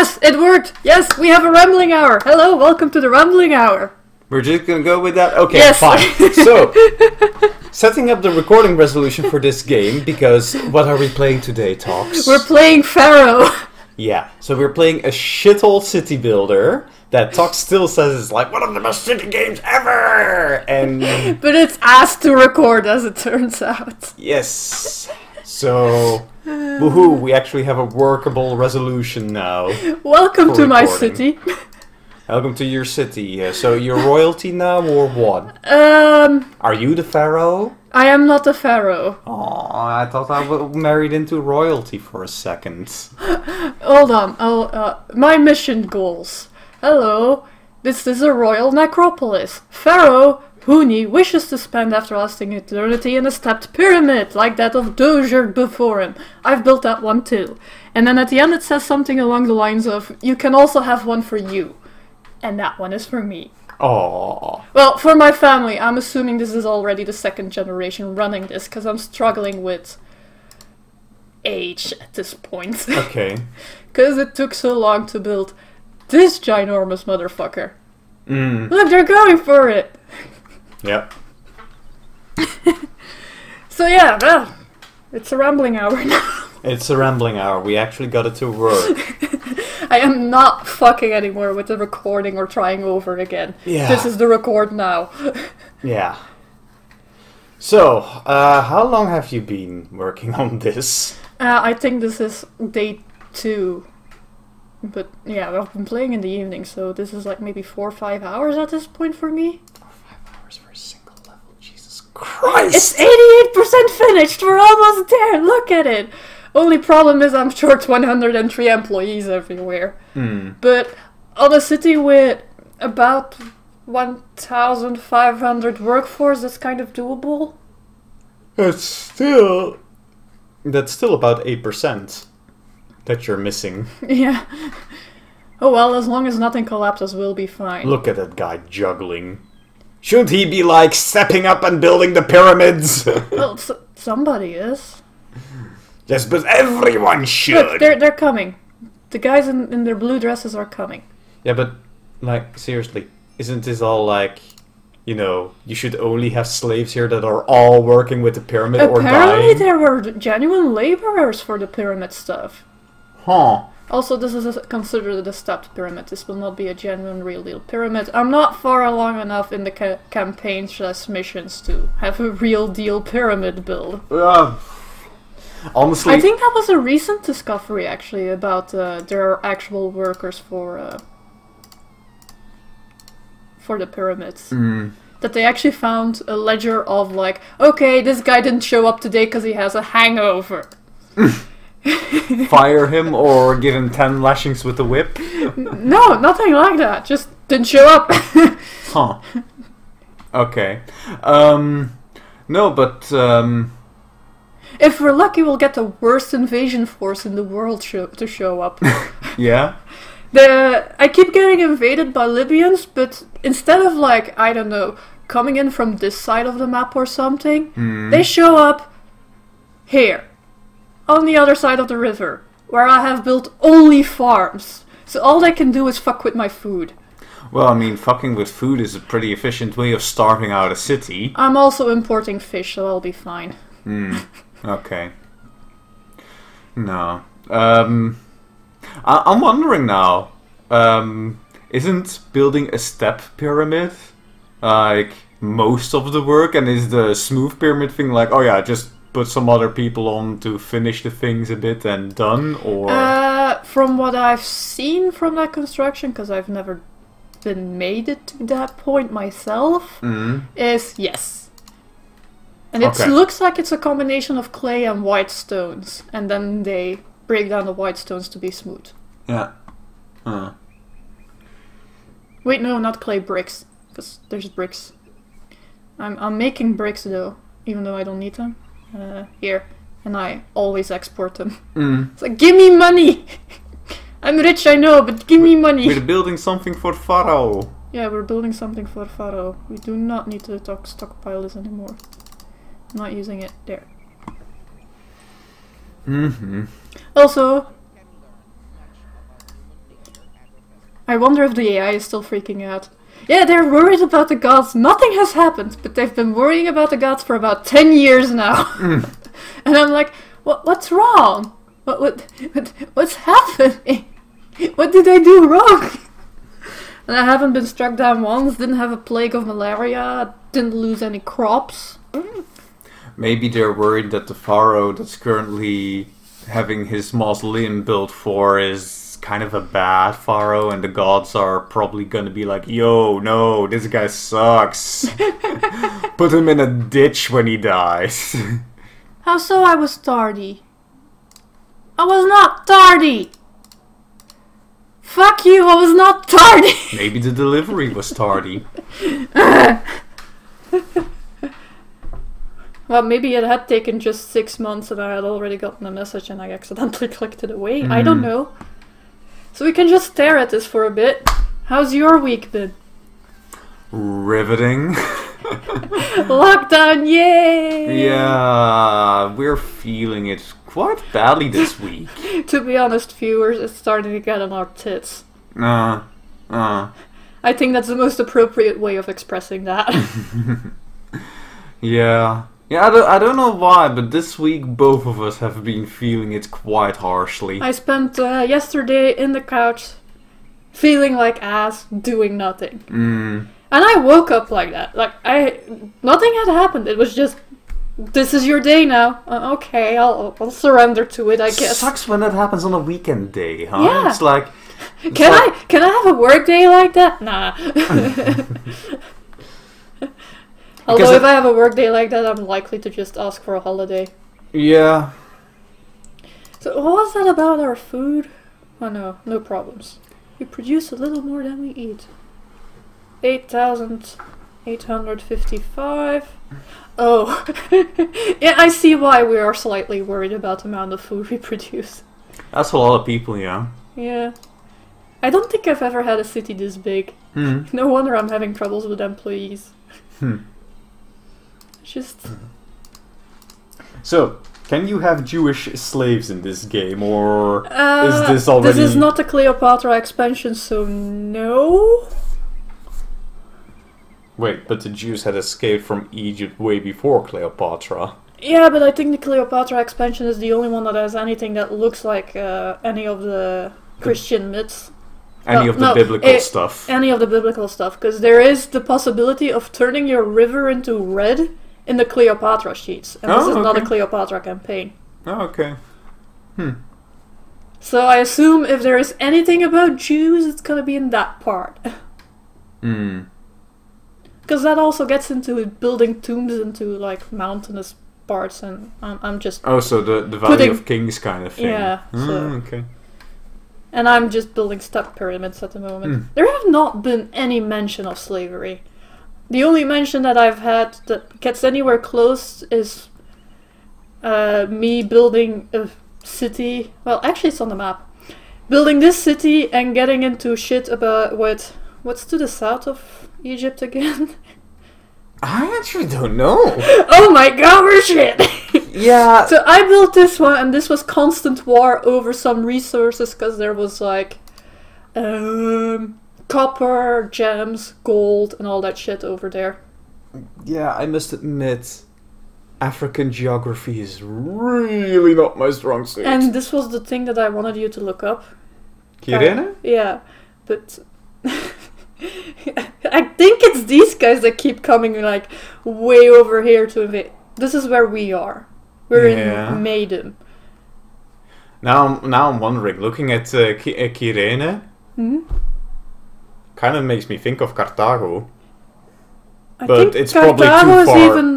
Yes, it worked! Yes, we have a rambling hour! Hello, welcome to the rambling hour! We're just gonna go with that? Okay, yes. Fine. So, setting up the recording resolution for this game, because what are we playing today, Talks? We're playing Pharaoh! Yeah, so we're playing a shithole city builder that Talks still says is like one of the best city games ever! And but it's asked to record, as it turns out. yes. So, woohoo, we actually have a workable resolution now. Welcome to my city. Welcome to your city. So you're royalty now, or what? Are you the Pharaoh? I am not the Pharaoh. Oh, I thought I was married into royalty for a second. Hold on. My mission goals. Hello. This is a royal necropolis. Pharaoh Huni wishes to spend everlasting eternity in a stepped pyramid, like that of Dozier before him. I've built that one too. And then at the end it says something along the lines of, you can also have one for you. And that one is for me. Oh. Well, for my family. I'm assuming this is already the second generation running this, because I'm struggling with age at this point. Okay. Because it took so long to build this ginormous motherfucker. Mm. Look, they're going for it! Yep. So yeah, well, it's a rambling hour now. It's a rambling hour. We actually got it to work. I am not fucking anymore with the recording or trying over again. Yeah. This is the record now. Yeah. So, how long have you been working on this? I think this is day 2. But yeah, I've been playing in the evening, so this is like maybe 4 or 5 hours at this point for me. 4 or 5 hours for a single level. Jesus Christ! It's 88% finished! We're almost there! Look at it! Only problem is I'm short 103 employees everywhere. Mm. But on a city with about 1,500 workforce, that's kind of doable. That's still about 8% that you're missing. Yeah. Oh well, as long as nothing collapses, we'll be fine. Look at that guy juggling. Should he be like stepping up and building the pyramids? Well, somebody is. Yes, but everyone should. Look, they're coming. The guys in their blue dresses are coming. Yeah, but like seriously, isn't this all like, you know, you should only have slaves here that are all working with the pyramid or dying? Apparently there were genuine laborers for the pyramid stuff. Huh. Also, this is considered a stepped pyramid. This will not be a genuine, real deal pyramid. I'm not far along enough in the campaigns/missions to have a real deal pyramid build. Honestly, I think that was a recent discovery, actually, about there are actual workers for the pyramids. Mm. That they actually found a ledger of like, okay, this guy didn't show up today because he has a hangover. Fire him or give him 10 lashings with the whip? No, nothing like that. Just didn't show up. Huh. Okay. No, but if we're lucky, we'll get the worst invasion force in the world to show up. yeah. I keep getting invaded by Libyans, but instead of like, I don't know, coming in from this side of the map or something, they show up here, on the other side of the river, where I have built only farms. So all they can do is fuck with my food. Well, I mean, fucking with food is a pretty efficient way of starving out a city. I'm also importing fish, so I'll be fine. Okay. No. I'm wondering now, isn't building a step pyramid like most of the work, and is the smooth pyramid thing like, oh yeah, just put some other people on to finish the things a bit and done, or? From what I've seen from that construction, because I've never been made it to that point myself, is yes. And it looks like it's a combination of clay and white stones, and then they break down the white stones to be smooth. Yeah. Wait, no, not clay, bricks, because there's bricks. I'm making bricks though, even though I don't need them. Here, and I always export them. It's like, give me money! I'm rich, I know, but give me money! We're building something for Pharaoh. Yeah, we're building something for Pharaoh. We do not need to stockpile this anymore. I'm not using it. There. Also, I wonder if the AI is still freaking out. Yeah, they're worried about the gods. Nothing has happened, but they've been worrying about the gods for about 10 years now. And I'm like, what's wrong? What's happening? What did I do wrong? And I haven't been struck down once, didn't have a plague of malaria, didn't lose any crops. Maybe they're worried that the Pharaoh that's currently having his mausoleum built for is kind of a bad Pharaoh, and the gods are probably gonna be like, yo, no, this guy sucks. Put him in a ditch when he dies. How so I was tardy? I was not tardy! Fuck you, I was not tardy! Maybe the delivery was tardy. Well, maybe it had taken just 6 months and I had already gotten a message and I accidentally clicked it away. I don't know. So we can just stare at this for a bit. How's your week been? Riveting. Lockdown, yay! Yeah, we're feeling it quite badly this week. To be honest, viewers, it's starting to get on our tits. I think that's the most appropriate way of expressing that. Yeah. Yeah, I don't know why, but this week both of us have been feeling it quite harshly. I spent yesterday in the couch feeling like ass, doing nothing. And I woke up like that. Like, nothing had happened. It was just, this is your day now. Okay, I'll surrender to it, I guess. Sucks when that happens on a weekend day, huh? Yeah. It's like... Can I have a work day like that? Nah. Although if I have a work day like that, I'm likely to just ask for a holiday. Yeah. So what was that about our food? Oh no problems. We produce a little more than we eat. 8,855. Oh. Yeah, I see why we are slightly worried about the amount of food we produce. That's a lot of people, yeah. Yeah. I don't think I've ever had a city this big. No wonder I'm having troubles with employees. Just... So, can you have Jewish slaves in this game, or is this already... This is not a Cleopatra expansion, so no? Wait, but the Jews had escaped from Egypt way before Cleopatra. Yeah, but I think the Cleopatra expansion is the only one that has anything that looks like any of the Christian myths. Any of the biblical stuff. Any of the biblical stuff, because there is the possibility of turning your river into red in the Cleopatra sheets. And this is not a Cleopatra campaign. Oh, okay. So I assume if there is anything about Jews, it's gonna be in that part. Because that also gets into building tombs into, like, mountainous parts, and I'm just... Oh, so the Valley of Kings kind of thing. Yeah. Okay. And I'm just building step pyramids at the moment. There have not been any mention of slavery. The only mention that I've had that gets anywhere close is me building a city. Well, actually it's on the map. Building this city and getting into shit about what's to the south of Egypt again? I actually don't know. Oh my god, we're shit! Yeah. So I built this one, and this was constant war over some resources, because there was like copper, gems, gold, and all that shit over there. Yeah, I must admit, African geography is really not my strong suit. And this was the thing that I wanted you to look up. Kyrene? Yeah, but I think it's these guys that keep coming like way over here to invade. This is where we are. We're in Maiden. Now I'm wondering, looking at Kyrene, kind of makes me think of Carthago. But think it's Carthago probably too far. Is even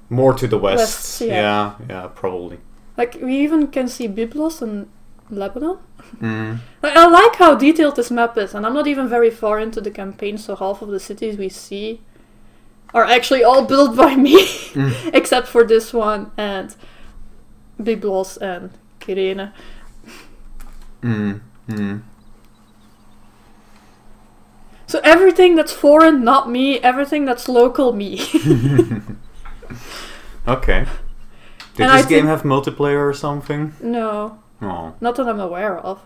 more to the west. Yeah, probably. Like, we even can see Byblos and Lebanon. Like, I like how detailed this map is, and I'm not even very far into the campaign, so half of the cities we see are actually all built by me, except for this one and Byblos and Kyrene. So everything that's foreign, not me. Everything that's local, me. Okay. Did this game have multiplayer or something? No. Oh. Not that I'm aware of.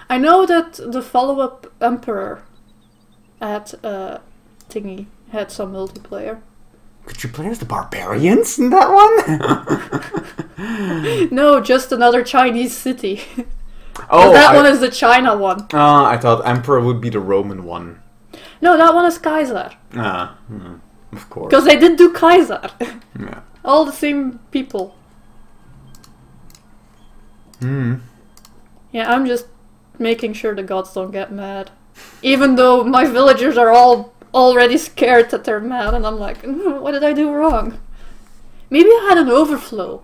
I know that the follow-up Emperor at Thingy had some multiplayer. Could you play as the barbarians in that one? No, just another Chinese city. Oh, that one is the China one. I thought Emperor would be the Roman one. No, that one is Kaiser. Of course. Because they did do Kaiser. Yeah. All the same people. Yeah, I'm just making sure the gods don't get mad. Even though my villagers are all already scared that they're mad, and I'm like, what did I do wrong? Maybe I had an overflow.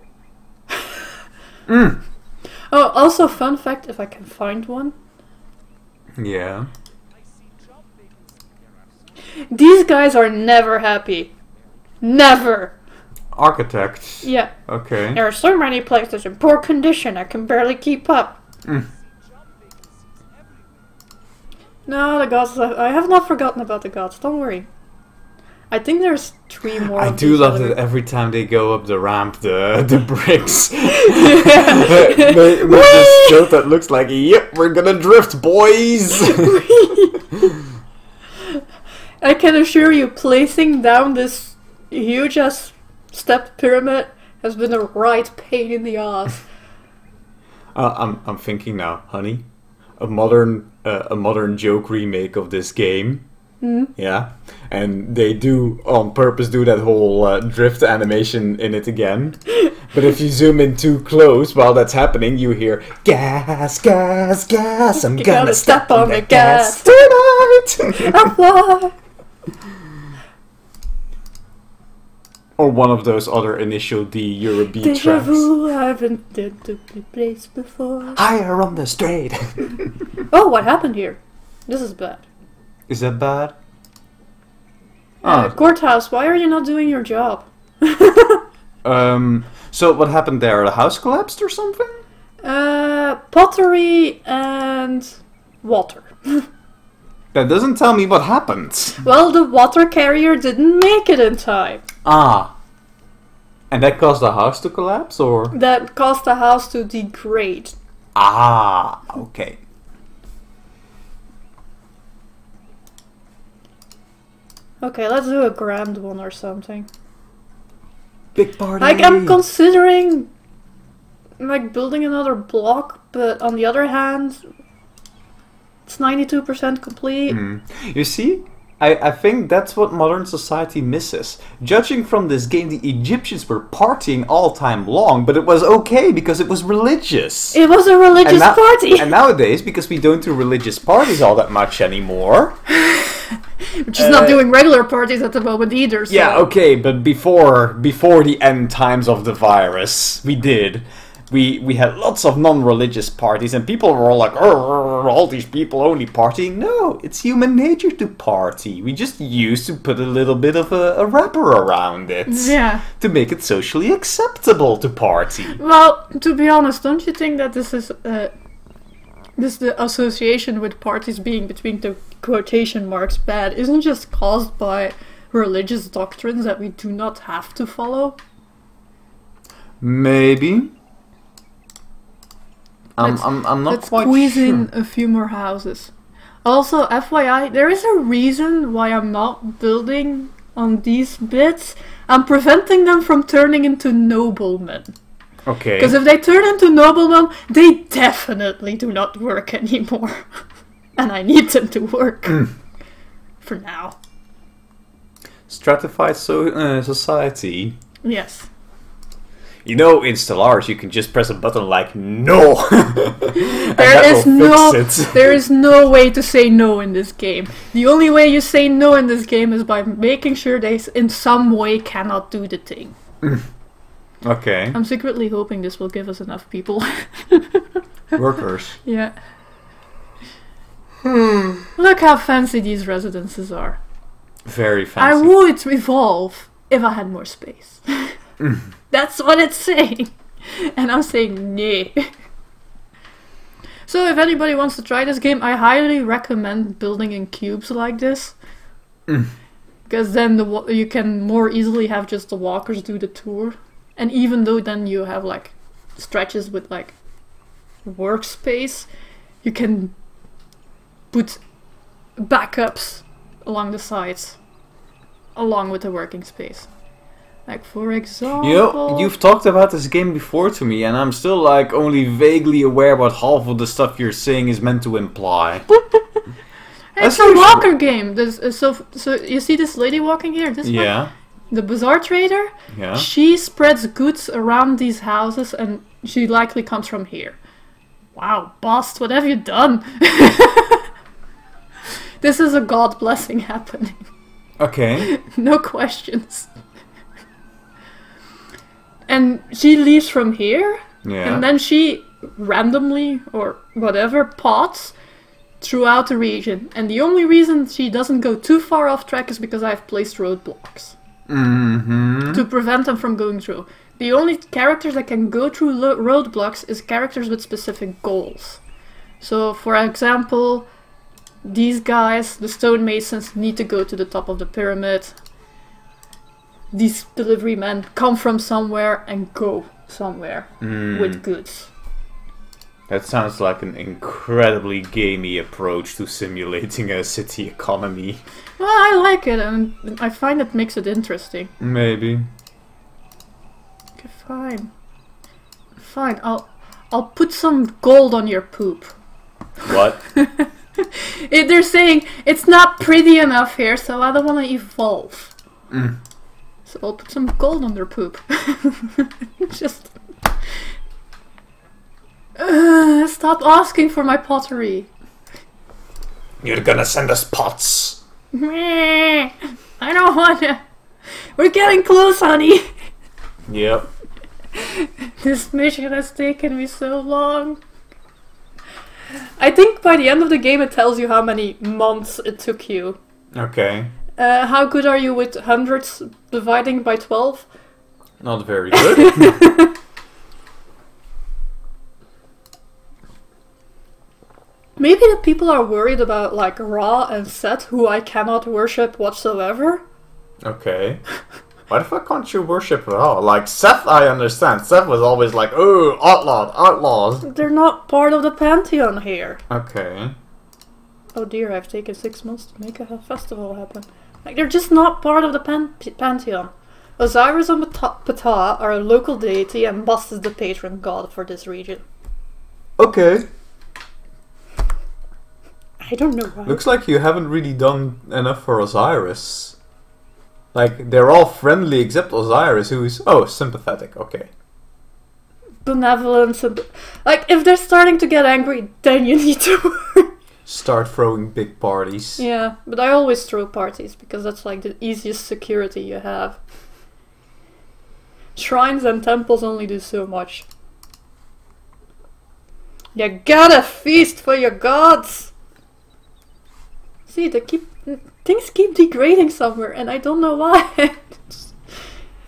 Oh, also fun fact, if I can find one. Yeah. These guys are never happy. Never. Architects. Yeah. Okay. There are so many places in poor condition I can barely keep up. No, the gods. I have not forgotten about the gods. Don't worry. I think there's 3 more. I do love that every time they go up the ramp, the bricks. With this joke that looks like, yep, we're gonna drift, boys. I can assure you, placing down this huge ass stepped pyramid has been a right pain in the ass. I'm thinking now, honey, a modern joke remake of this game. Yeah, and they do on purpose do that whole drift animation in it again. But if you zoom in too close while that's happening, you hear gas, gas, gas. I'm gonna step on the gas tonight. Or one of those other initial D Euro B tracks. Deja vu, I haven't been to the place before. Higher on the straight. Oh, what happened here? This is bad. Is that bad? Courthouse, why are you not doing your job? So what happened there? The house collapsed or something? Pottery and water. That doesn't tell me what happened. Well, the water carrier didn't make it in time. And that caused the house to collapse, or? That caused the house to degrade. Okay. Okay, let's do a grand one or something. Big party! Like, I'm considering, like, building another block, but on the other hand, it's 92% complete. You see? I think that's what modern society misses. Judging from this game, the Egyptians were partying all time long, but it was okay because it was religious. It was a religious party! And nowadays, because we don't do religious parties all that much anymore... Which is not doing regular parties at the moment either, so... Yeah, okay, but before the end times of the virus, we did. We had lots of non-religious parties, and people were all like, all these people only partying. No, it's human nature to party. We just used to put a little bit of a wrapper around it. Yeah. To make it socially acceptable to party. Well, to be honest, don't you think that this is the association with parties being between the quotation marks bad isn't just caused by religious doctrines that we do not have to follow? Maybe. I'm not let's quite squeeze sure. in a few more houses. Also, FYI, there is a reason why I'm not building on these bits. I'm preventing them from turning into noblemen. Okay. Because if they turn into noblemen, they definitely do not work anymore. And I need them to work. For now. Stratified society. Yes. You know, in Stellaris, you can just press a button like no. There is no way to say no in this game. The only way you say no in this game is by making sure they in some way cannot do the thing. Okay. I'm secretly hoping this will give us enough people. Workers. Yeah. Look how fancy these residences are. Very fancy. I would evolve if I had more space. That's what it's saying. And I'm saying nay. So if anybody wants to try this game, I highly recommend building in cubes like this. Because then you can more easily have just the walkers do the tour. And even though then you have like stretches with like workspace, you can put backups along the sides, along with the working space. Like, for example... You know, you've talked about this game before to me, and I'm still, like, only vaguely aware what half of the stuff you're saying is meant to imply. It's a walker game. So you see this lady walking here? This one? The bazaar trader? Yeah. She spreads goods around these houses, and she likely comes from here. Wow, boss, what have you done? This is a god blessing happening. Okay. No questions. And she leaves from here, and then she randomly, or whatever, pots throughout the region. And the only reason she doesn't go too far off track is because I've placed roadblocks. To prevent them from going through. The only characters that can go through roadblocks is characters with specific goals. So, for example, these guys, the stonemasons, need to go to the top of the pyramid. These delivery men come from somewhere and go somewhere with goods. That sounds like an incredibly gamey approach to simulating a city economy. Well, I like it, and I find it makes it interesting. Maybe. Okay, fine. Fine, I'll put some gold on your poop. What? They're saying it's not pretty enough here, so I don't want to evolve. So I'll put some gold on their poop. Just... stop asking for my pottery. You're gonna send us pots. I don't wanna. We're getting close, honey. Yep. This mission has taken me so long. I think by the end of the game it tells you how many months it took you. Okay. How good are you with hundreds dividing by 12? Not very good. Maybe the people are worried about, like, Ra and Set, who I cannot worship whatsoever. Okay. Why the fuck can't you worship at all? Like, Seth, I understand. Seth was always like, oh, outlaws. They're not part of the pantheon here. Okay. Oh dear, I've taken 6 months to make a festival happen. Like, they're just not part of the pantheon. Osiris and Ptah are a local deity, and Bast is the patron god for this region. Okay. I don't know why. Looks like you haven't really done enough for Osiris. Like, they're all friendly except Osiris, who is, sympathetic, okay. Benevolence, like, if they're starting to get angry, then you need to start throwing big parties. Yeah, but I always throw parties, because that's like the easiest security you have. Shrines and temples only do so much. You gotta feast for your gods! See, things keep degrading somewhere, and I don't know why.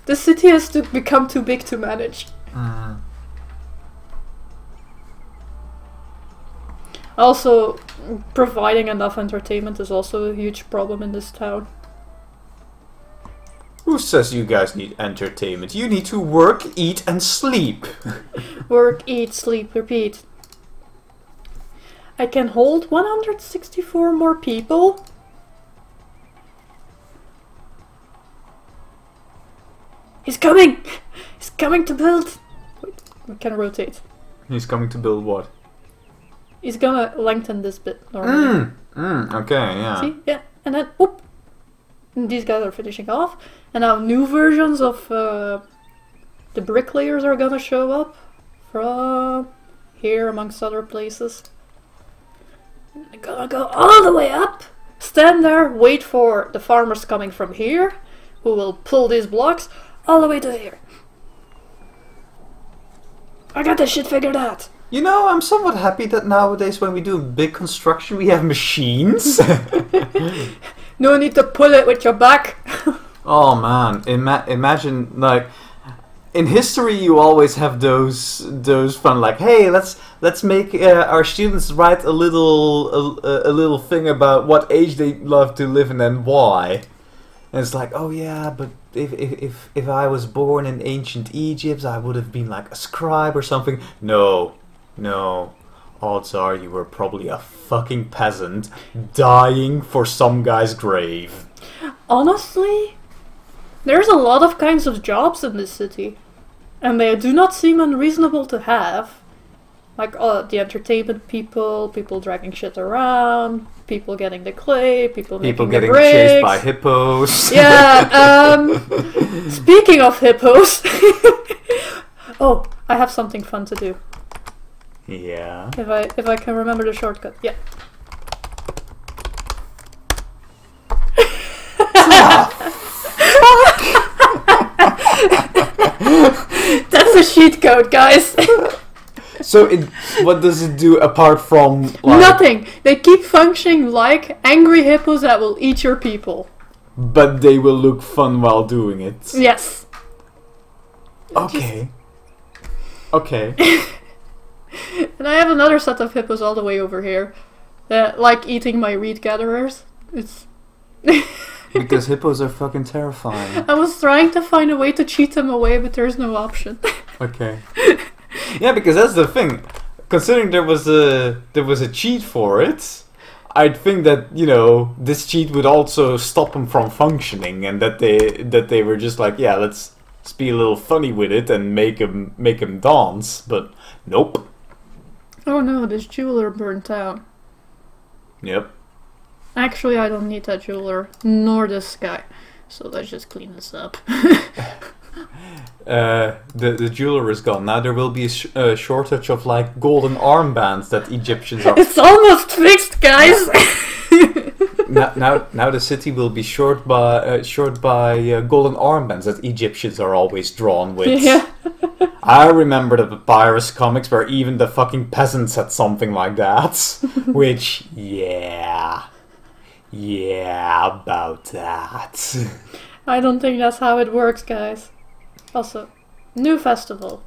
The city has to become too big to manage. Also, providing enough entertainment is also a huge problem in this town. Who says you guys need entertainment? You need to work, eat, and sleep. Work, eat, sleep, repeat. I can hold 164 more people. He's coming! He's coming to build! Wait, we can rotate. He's coming to build what? He's gonna lengthen this bit normally. Okay, yeah. See? Yeah, and then, whoop! And these guys are finishing off. And now new versions of the bricklayers are gonna show up from here, amongst other places. I'm gonna go all the way up, stand there, wait for the farmers coming from here, who will pull these blocks all the way to here. I got this shit figured out. You know, I'm somewhat happy that nowadays when we do big construction we have machines. No need to pull it with your back. Oh man, imagine, like, in history you always have those fun, like, hey, let's make our students write a little thing about what age they love to live in and why. And it's like, oh yeah, but if I was born in ancient Egypt, I would have been like a scribe or something. No. odds are you were probably a fucking peasant dying for some guy's grave. Honestly, there's a lot of kinds of jobs in this city, and they do not seem unreasonable to have. Like the entertainment people, people dragging shit around, people getting the clay, people making the bricks. Chased by hippos. Yeah, speaking of hippos... Oh, I have something fun to do. Yeah. If I can remember the shortcut. Yeah. That's a cheat code, guys. So what does it do apart from like... Nothing. They keep functioning like angry hippos that will eat your people. But they will look fun while doing it. Yes. Okay. Okay. And I have another set of hippos all the way over here that like eating my reed gatherers. It's... Because hippos are fucking terrifying. I was trying to find a way to cheat them away, but there's no option. Okay. Yeah, because that's the thing. Considering there was a cheat for it, I'd think that, you know, this cheat would also stop them from functioning, and that they were just like, yeah, let's be a little funny with it and make them dance. But nope. Oh no, this jeweler burnt out. Yep. Actually, I don't need that jeweler, nor this guy. So let's just clean this up. The jeweler is gone. Now there will be a shortage of like golden armbands that Egyptians are... It's almost fixed, guys! now the city will be short by golden armbands that Egyptians are always drawn with. Yeah. I remember the papyrus comics where even the fucking peasants had something like that. Which, yeah, about that. I don't think that's how it works, guys. Also, new festival.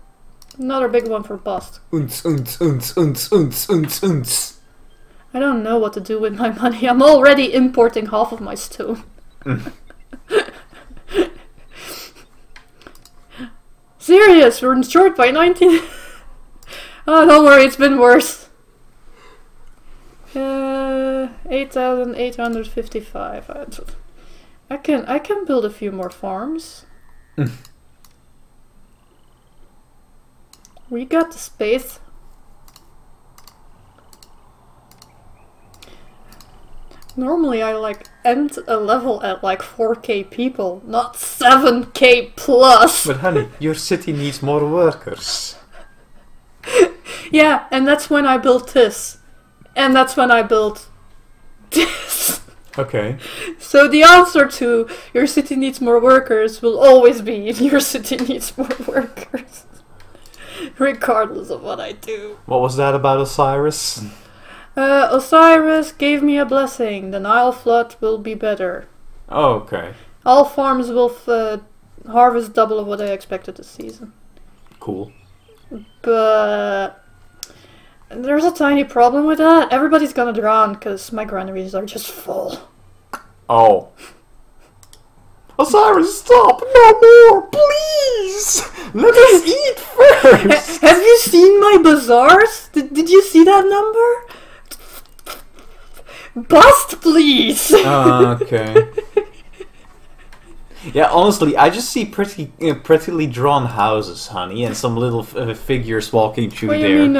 Another big one for Bust. I don't know what to do with my money. I'm already importing half of my stone. Serious, we're short by 19. Oh, don't worry, it's been worse. 8,855. I can build a few more farms. We got the space. Normally I like end a level at like 4k people, not 7k plus. But honey, your city needs more workers. Yeah, and that's when I built this. And that's when I built this. Okay. So the answer to your city needs more workers will always be your city needs more workers. Regardless of what I do. What was that about Osiris? Osiris gave me a blessing. The Nile flood will be better. Oh, okay. All farms will harvest double of what I expected this season. Cool. But there's a tiny problem with that. Everybody's gonna drown because my granaries are just full. Oh. Osiris, stop! No more! Please! Let us eat first! Have you seen my bazaars? Did you see that number? Bust, please! Okay. Yeah, honestly, I just see prettily drawn houses, honey, and some little figures walking through What do there. you mean?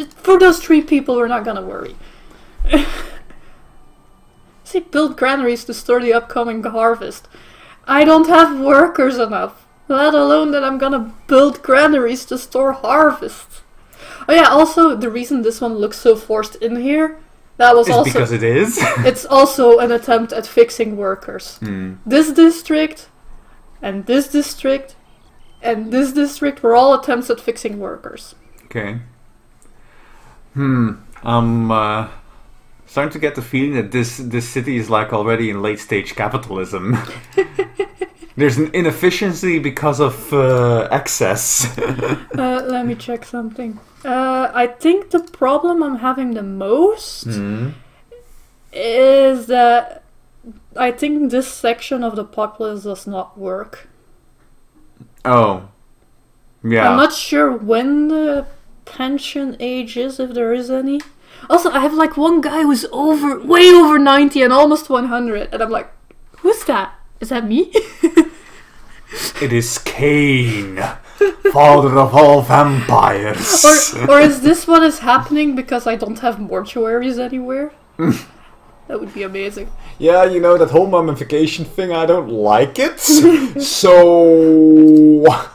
For those 3 people, we're not gonna worry. See, build granaries to store the upcoming harvest. I don't have workers enough, let alone that I'm gonna build granaries to store harvests. Oh yeah, also, the reason this one looks so forced in here, that was also... because it is? It's also an attempt at fixing workers. This district, and this district, and this district were all attempts at fixing workers. Okay. Starting to get the feeling that this city is like already in late stage capitalism. There's an inefficiency because of excess. Let me check something. I think the problem I'm having the most is that I think this section of the populace does not work. Oh. Yeah. I'm not sure when the pension age is, if there is any. Also, I have like one guy who's way over 90 and almost 100, and I'm like, who's that? Is that me? It is Cain, father of all vampires. Or is this what is happening because I don't have mortuaries anywhere? That would be amazing. Yeah, you know, that whole mummification thing, I don't like it. So,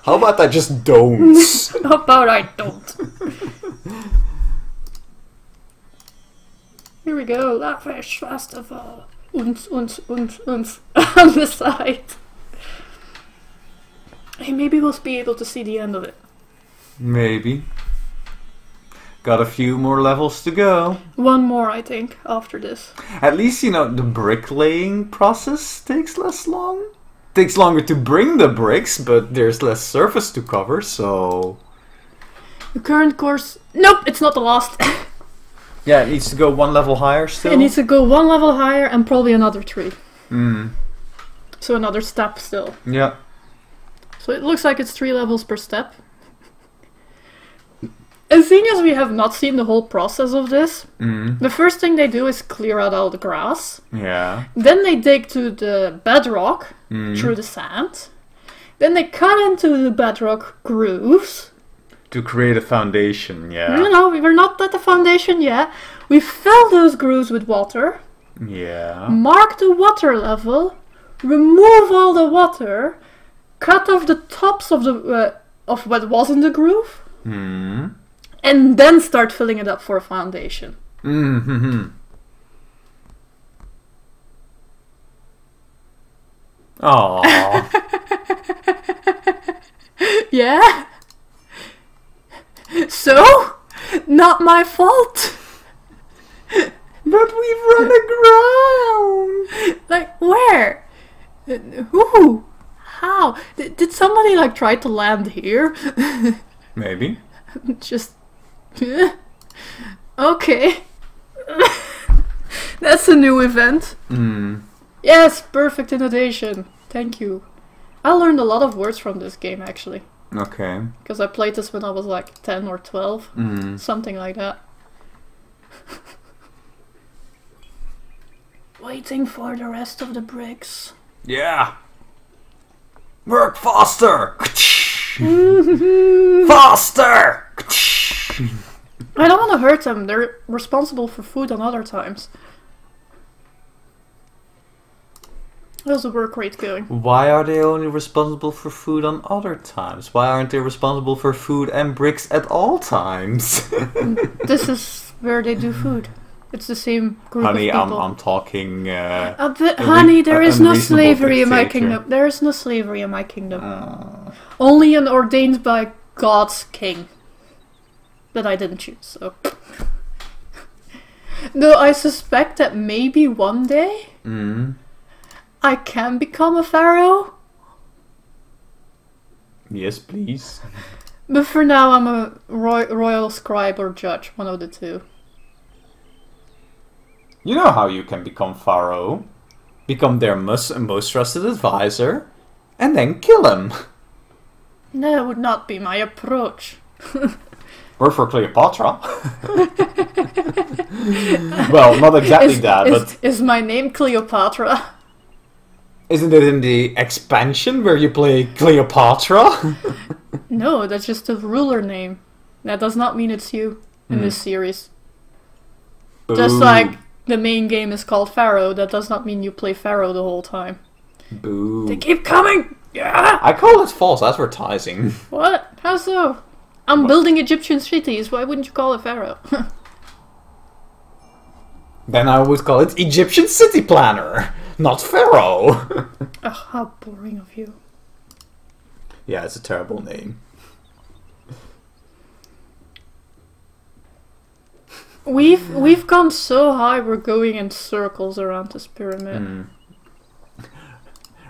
how about I just don't? How about I don't? Here we go, Lavish Festival. Uns. On the side. Hey, maybe we'll be able to see the end of it. Maybe. Got a few more levels to go. One more, I think, after this. At least, you know, the bricklaying process takes less long. Takes longer to bring the bricks, but there's less surface to cover, so... The current course... Nope, it's not the last. Yeah, it needs to go one level higher still. It needs to go one level higher and probably another 3. Hmm. So another step still. Yeah. So it looks like it's 3 levels per step. And seeing as we have not seen the whole process of this, the first thing they do is clear out all the grass. Yeah. Then they dig to the bedrock through the sand. Then they cut into the bedrock grooves. To create a foundation, yeah. No, we're not at the foundation yet. We fill those grooves with water. Yeah. Mark the water level. Remove all the water. Cut off the tops of the of what was in the groove. And then start filling it up for a foundation. Mm-hmm. Aww. Yeah? So? Not my fault. But we've run aground. Like, where? Who? How? Did somebody, like, try to land here? Maybe. Just... Okay. That's a new event. Yes, perfect inundation. Thank you. I learned a lot of words from this game, actually. Okay. Because I played this when I was like 10 or 12. Something like that. Waiting for the rest of the bricks. Yeah. Work faster. Faster. I don't want to hurt them. They're responsible for food on other times. How's the work rate going? Why are they only responsible for food on other times? Why aren't they responsible for food and bricks at all times? This is where they do food. It's the same group Honey, of people. I'm talking... honey, there is no slavery in my kingdom. There is no slavery in my kingdom. Only an ordained by God's king. That I didn't choose, so... Though I suspect that maybe one day... I can become a pharaoh. Yes, please. But for now I'm a royal scribe or judge, one of the two. You know how you can become pharaoh. Become their most trusted advisor. And then kill him. That would not be my approach. Work for Cleopatra. Well, not exactly but... Is my name Cleopatra? Isn't it in the expansion where you play Cleopatra? No, that's just a ruler name. That does not mean it's you in this series. Boo. Just like the main game is called Pharaoh, that does not mean you play Pharaoh the whole time. Boo. They keep coming! Yeah! I call it false advertising. What? How so? I'm building Egyptian cities, why wouldn't you call it Pharaoh? Then I would call it Egyptian City Planner, not Pharaoh. Ugh, how boring of you. Yeah, it's a terrible name. We've gone so high, we're going in circles around this pyramid.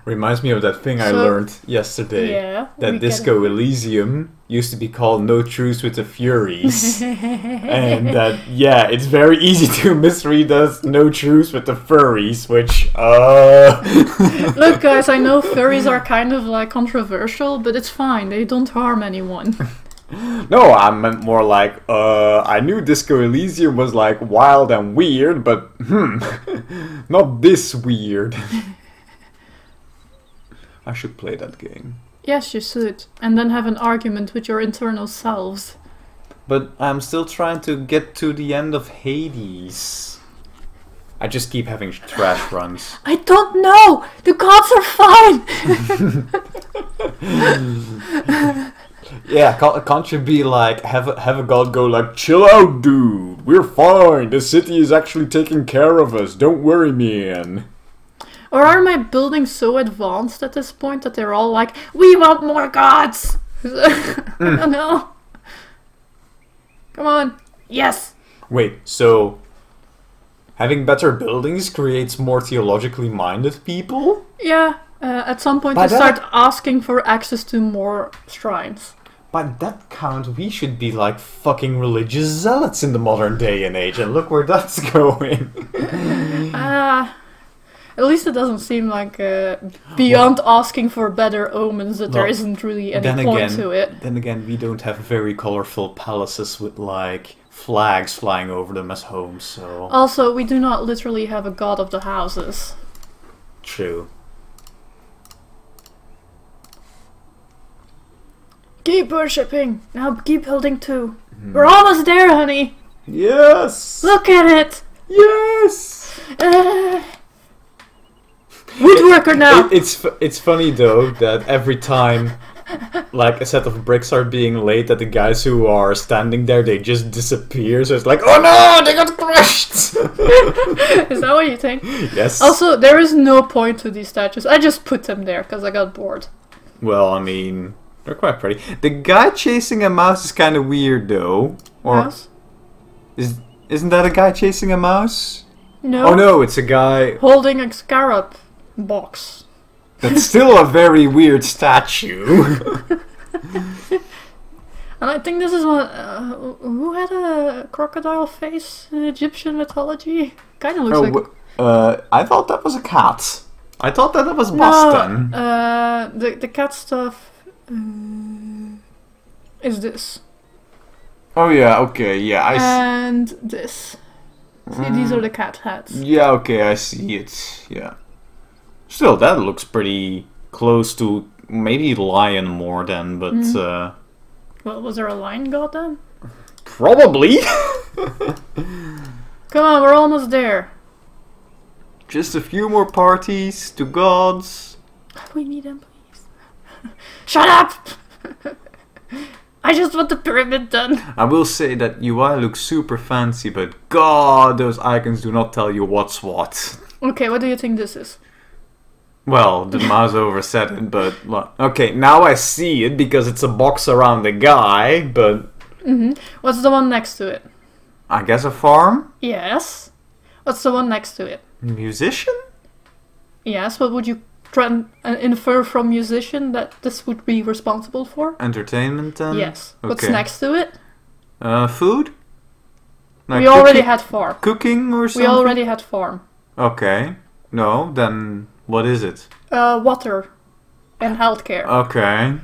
Reminds me of that thing I learned yesterday. Yeah. That Disco Elysium used to be called No Truce with the Furies. And that, yeah, it's very easy to misread as No Truce with the Furries, which, Look guys, I know furries are kind of like controversial, but it's fine, they don't harm anyone. No, I meant more like, I knew Disco Elysium was like wild and weird, but not this weird. I should play that game. Yes, you should. And then have an argument with your internal selves. But I'm still trying to get to the end of Hades. I just keep having trash runs. I don't know! The gods are fine! Yeah, can't you be like, have a god go like, chill out, dude, we're fine, the city is actually taking care of us, don't worry, man. Or are my buildings so advanced at this point that they're all like, we want more gods! I don't know. Come on. Yes! Wait, so having better buildings creates more theologically minded people? Yeah, at some point By they start asking for access to more shrines. By that count, we should be like fucking religious zealots in the modern day and age, and look where that's going. At least it doesn't seem like beyond asking for better omens that there isn't really any point to it. Then again, we don't have very colorful palaces with like flags flying over them as homes, so... Also, we do not literally have a god of the houses. True. Keep worshipping! Now keep building too. We're almost there, honey! Yes! Look at it! Yes! Woodworker now! It's funny though that every time like a set of bricks are being laid, that the guys who are standing there, they just disappear. So it's like, oh no, they got crushed! Is that what you think? Yes. Also, there is no point to these statues. I just put them there because I got bored. Well, I mean, they're quite pretty. The guy chasing a mouse is kind of weird though. Or Mouse? Isn't that a guy chasing a mouse? No. Oh no, it's a guy Holding a scarab box. That's still a very weird statue. And I think this is what... who had a crocodile face in Egyptian mythology? Kind of looks like... I thought that was a cat. I thought that was Boston. No, the cat stuff is this. Oh yeah, okay, yeah, I see. And this. See, these are the cat hats. Yeah, okay, I see it, yeah. Still, that looks pretty close to maybe lion more than, but... Well, was there a lion god then? Probably! Come on, we're almost there. Just a few more parties to gods. We need them, please. Shut up! I just want the pyramid done. I will say that UI looks super fancy, but god, those icons do not tell you what's what. Okay, what do you think this is? Well, the mouse overset it, but... Okay, now I see it because it's a box around the guy, but... What's the one next to it? I guess a farm? Yes. What's the one next to it? Musician? Yes, what would you try and infer from musician that this would be responsible for? Entertainment then? Yes. Okay. What's next to it? Food? Like We already had farm. Cooking or something? We already had farm. Okay. No, then what is it? Water and healthcare. Okay.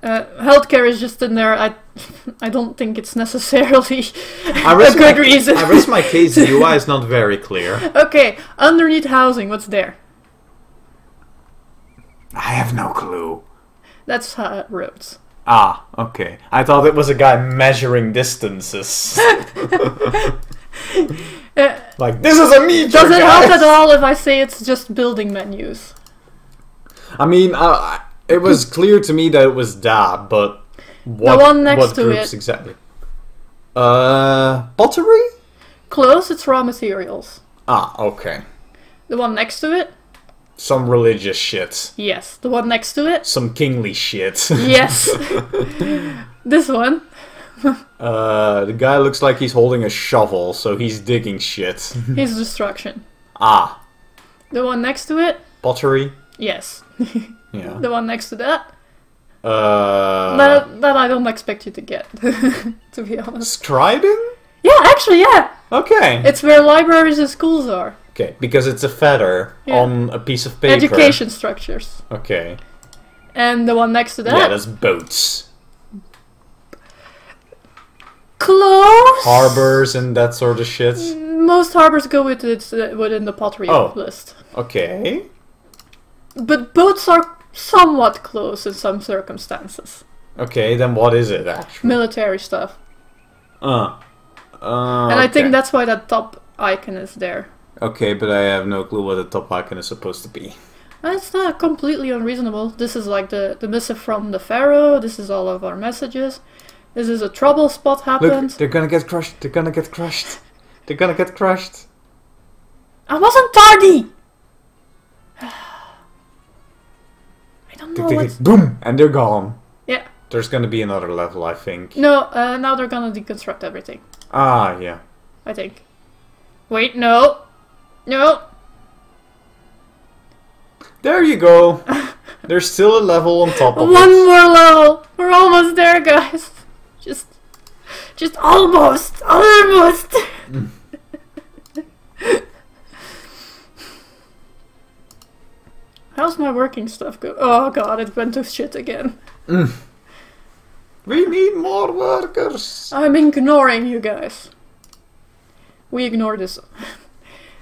Healthcare is just in there. I don't think it's necessarily I a good reason. I rest my case, the UI is not very clear. Okay, underneath housing, what's there? I have no clue. That's roads. Ah, okay. I thought it was a guy measuring distances. Like, this is a meter, Does it help guys! at all if I say it's just building menus? I mean, it was clear to me that it was that, but what, the one next what to groups it. exactly? Pottery? Close, it's raw materials. Ah, okay. The one next to it? Some religious shit. Yes. The one next to it? Some kingly shit. Yes. This one? The guy looks like he's holding a shovel, so he's digging shit. He's destruction. Ah. The one next to it? Pottery? Yes. Yeah. The one next to that? That I don't expect you to get, to be honest. Scribing? Yeah, actually, yeah! Okay. It's where libraries and schools are. Okay, because it's a feather on a piece of paper. Education structures. Okay. And the one next to that? Yeah, that's boats. Close. Harbors and that sort of shit. Most harbors go with it within the pottery list. Okay. But boats are somewhat close in some circumstances. Okay, then what is it actually? Military stuff. And I okay. think that's why that top icon is there. Okay, but I have no clue what the top icon is supposed to be. It's not completely unreasonable. This is like the missive from the Pharaoh. This is all of our messages. This is a trouble spot happened. Look, they're gonna get crushed. They're gonna get crushed. They're gonna get crushed. I wasn't tardy! I don't know what's... Boom! And they're gone. Yeah. There's gonna be another level, I think. No, now they're gonna deconstruct everything. Ah, yeah. I think. Wait, no. No. There you go. There's still a level on top of One it. more level. We're almost there, guys. Just almost. Almost. How's my working stuff go? Oh god, it went to shit again. We need more workers. I'm ignoring you guys. We ignore this.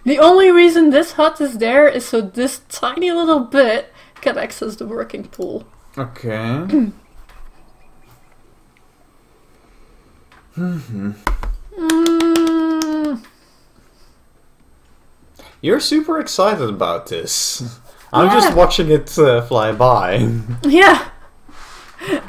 The only reason this hut is there is so this tiny little bit can access the working pool. Okay. You're super excited about this. I'm just watching it fly by. Yeah.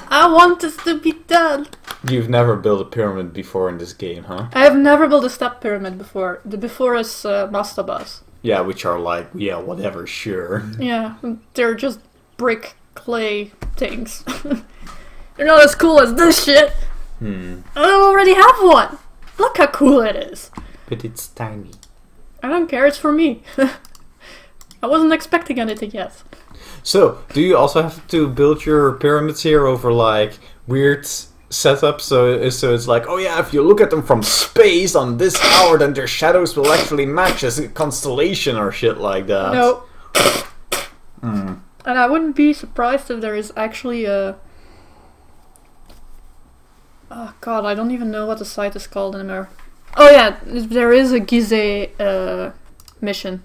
I want this to be done. You've never built a pyramid before in this game, huh? I have never built a step pyramid before. The before is mastabas. Yeah, which are like, yeah, whatever, sure. Yeah, they're just brick clay things. They're not as cool as this shit. I already have one. Look how cool it is. But it's tiny. I don't care, it's for me. I wasn't expecting anything yet. So, do you also have to build your pyramids here over like weird setups? So it's like, oh yeah, if you look at them from space on this hour, then their shadows will actually match as a constellation or shit like that. No. And I wouldn't be surprised if there is actually a... Oh god, I don't even know what the site is called anymore. Oh yeah, there is a Gizeh mission.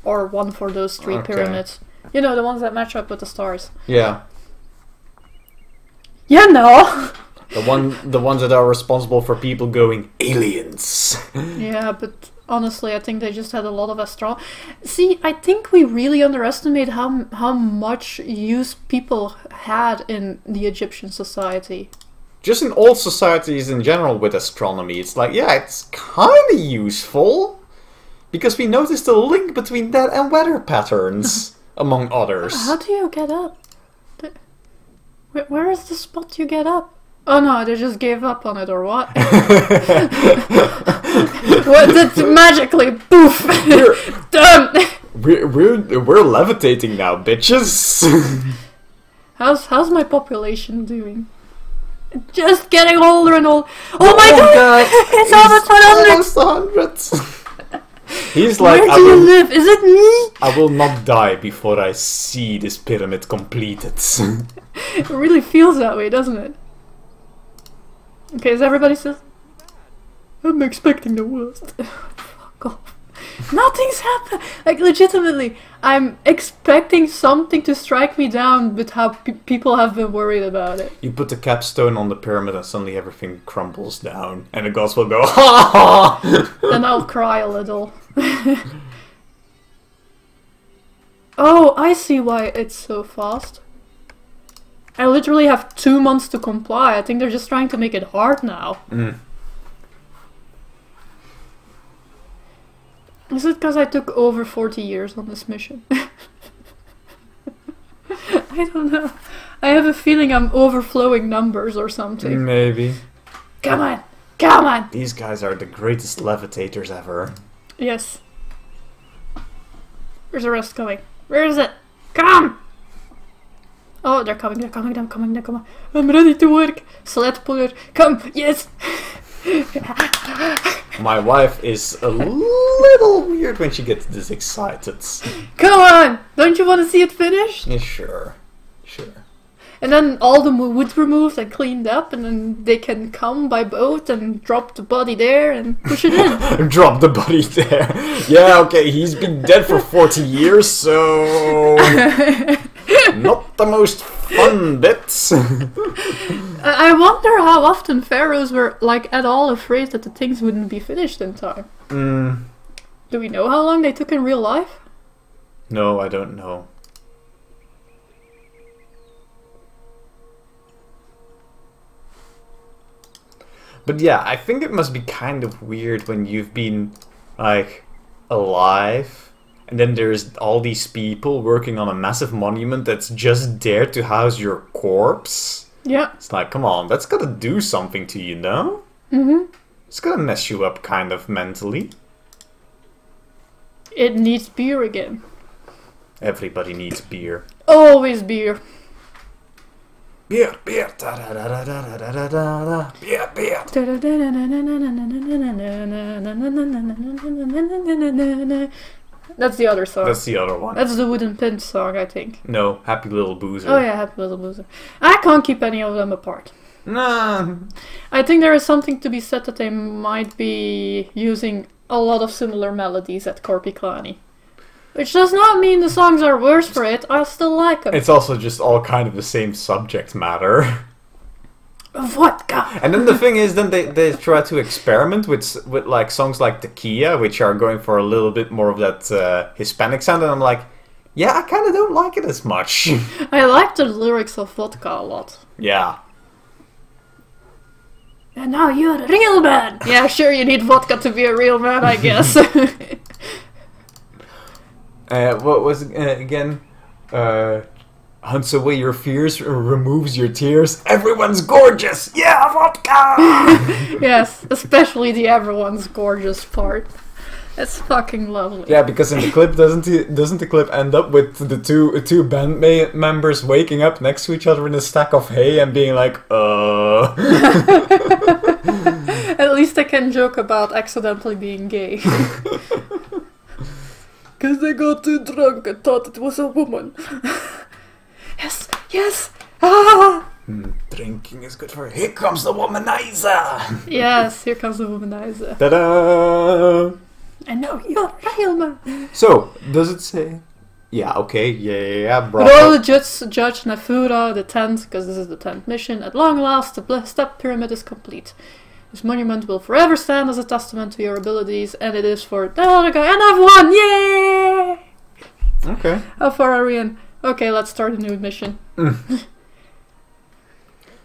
Or one for those three pyramids. You know, the ones that match up with the stars. Yeah. You know! The ones that are responsible for people going, aliens! Yeah, but honestly, I think they just had a lot of astronomy. See, I think we really underestimate how much use people had in the Egyptian society. Just in all societies in general with astronomy, it's like, yeah, it's kind of useful. Because we noticed a link between that and weather patterns, among others. How do you get up? Where is the spot you get up? Oh no, they just gave up on it, or what? What? That's magically, poof! Done! We're levitating now, bitches! How's my population doing? Just getting older and older. Oh my god! It's almost 100! He's like, where do you live? Is it me? I will not die before I see this pyramid completed. It really feels that way, doesn't it? Okay, is everybody still? I'm expecting the worst. Fuck off. Nothing's happened. Like, legitimately, I'm expecting something to strike me down with how people have been worried about it. You put the capstone on the pyramid and suddenly everything crumbles down. And the gods will go, ha ha! Then I'll cry a little. Oh, I see why it's so fast. I literally have 2 months to comply. I think they're just trying to make it hard now. Is it because I took over 40 years on this mission? I don't know. I have a feeling I'm overflowing numbers or something. Maybe. Come on! Come on! These guys are the greatest levitators ever. Yes. Where's the rest coming? Where is it? Come! Oh, they're coming, they're coming, they're coming, they're coming. I'm ready to work. Sled puller, come! Yes! My wife is a little weird when she gets this excited. Come on! Don't you want to see it finished? Yeah, sure. Sure. And then all the wood removed and cleaned up, and then they can come by boat and drop the body there and push it in. Drop the body there. Yeah, okay, he's been dead for 40 years, so... not the most fun bits. I wonder how often pharaohs were, like, at all afraid that the things wouldn't be finished in time. Do we know how long they took in real life? No, I don't know. But yeah, I think it must be kind of weird when you've been, like, alive, and then there's all these people working on a massive monument that's just there to house your corpse. Yeah. It's like, come on, that's gotta do something to you, no? It's gonna mess you up kind of mentally. It needs beer again. Everybody needs beer. Always beer. Beer, beer, da da da da da da da da da. Beer, beer. That's the other song. That's the other one. That's the Wooden Pin song, I think. No, Happy Little Boozer. Oh yeah, Happy Little Boozer. I can't keep any of them apart. Nah. I think there is something to be said that they might be using a lot of similar melodies at Korpiklaani. Which does not mean the songs are worse for it, I still like them. It's also just all kind of the same subject matter. Vodka! And then the thing is, then they try to experiment with like songs like Tequila, which are going for a little bit more of that Hispanic sound, and I'm like, yeah, I kind of don't like it as much. I like the lyrics of Vodka a lot. Yeah. And now you're a real man! Yeah, sure, you need vodka to be a real man, I guess. What was it again? Hunts away your fears, removes your tears. Everyone's gorgeous! Yeah, vodka! Yes, especially the everyone's gorgeous part. It's fucking lovely. Yeah, because in the clip, doesn't the clip end up with the two band members waking up next to each other in a stack of hay and being like, At least I can joke about accidentally being gay. Because they got too drunk and thought it was a woman. Yes, yes! Ah! Drinking is good for... Here comes the womanizer! Yes, here comes the womanizer. Ta-da! I know you're a real man. So, does it say... Yeah, okay, yeah, bro. Royal Judge Nafura, the 10th, because this is the 10th mission. At long last, the step pyramid is complete. This monument will forever stand as a testament to your abilities, and it is for the other guy. And I've won! Yay! Okay. How far are we in? Okay, let's start a new mission.